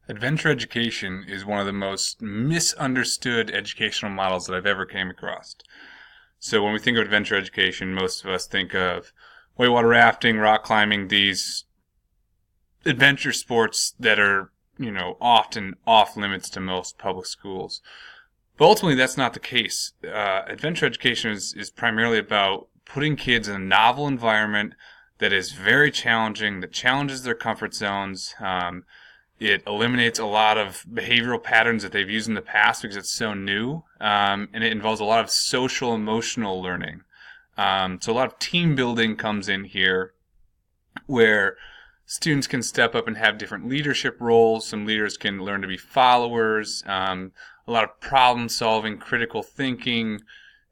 Adventure education is one of the most misunderstood educational models that I've ever came across. So when we think of adventure education, most of us think of whitewater rafting, rock climbing, these adventure sports that are, often off limits to most public schools. But ultimately, that's not the case. Adventure education is primarily about putting kids in a novel environment that is very challenging, that challenges their comfort zones. It eliminates a lot of behavioral patterns that they've used in the past because it's so new, and it involves a lot of social emotional learning. So a lot of team building comes in here, where students can step up and have different leadership roles. Some leaders can learn to be followers. A lot of problem solving, critical thinking.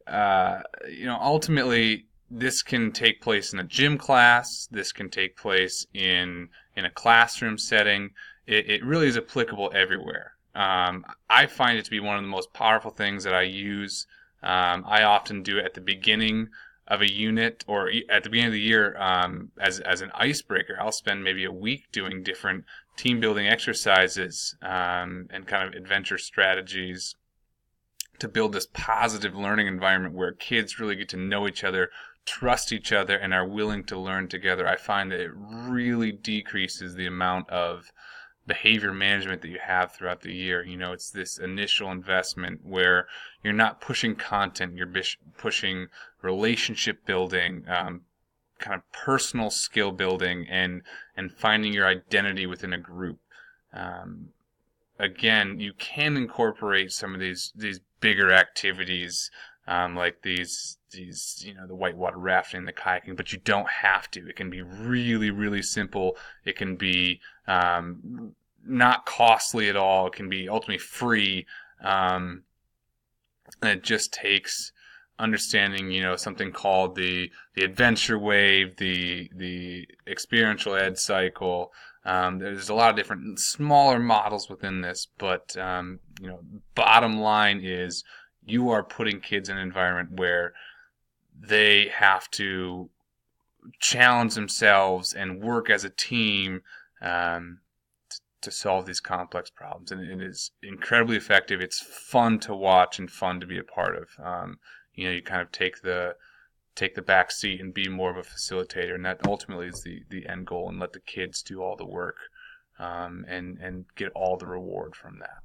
Ultimately, this can take place in a gym class. This can take place in a classroom setting. It really is applicable everywhere. I find it to be one of the most powerful things that I use. I often do it at the beginning of a unit or at the beginning of the year as an icebreaker. I'll spend maybe a week doing different team building exercises and kind of adventure strategies to build this positive learning environment where kids really get to know each other, trust each other, and are willing to learn together. I find that it really decreases the amount of behavior management that you have throughout the year. It's this initial investment where you're not pushing content, you're pushing relationship building, kind of personal skill building, and finding your identity within a group. Again, you can incorporate some of these bigger activities, like these the whitewater rafting, the kayaking, but you don't have to. It can be really, really simple. It can be not costly at all. It can be ultimately free, and it just takes understanding, something called the adventure wave, the experiential ed cycle. There's a lot of different smaller models within this, but bottom line is you are putting kids in an environment where they have to challenge themselves and work as a team to solve these complex problems, and it is incredibly effective. It's fun to watch and fun to be a part of. You kind of take the back seat and be more of a facilitator, and that ultimately is the end goal, and let the kids do all the work and get all the reward from that.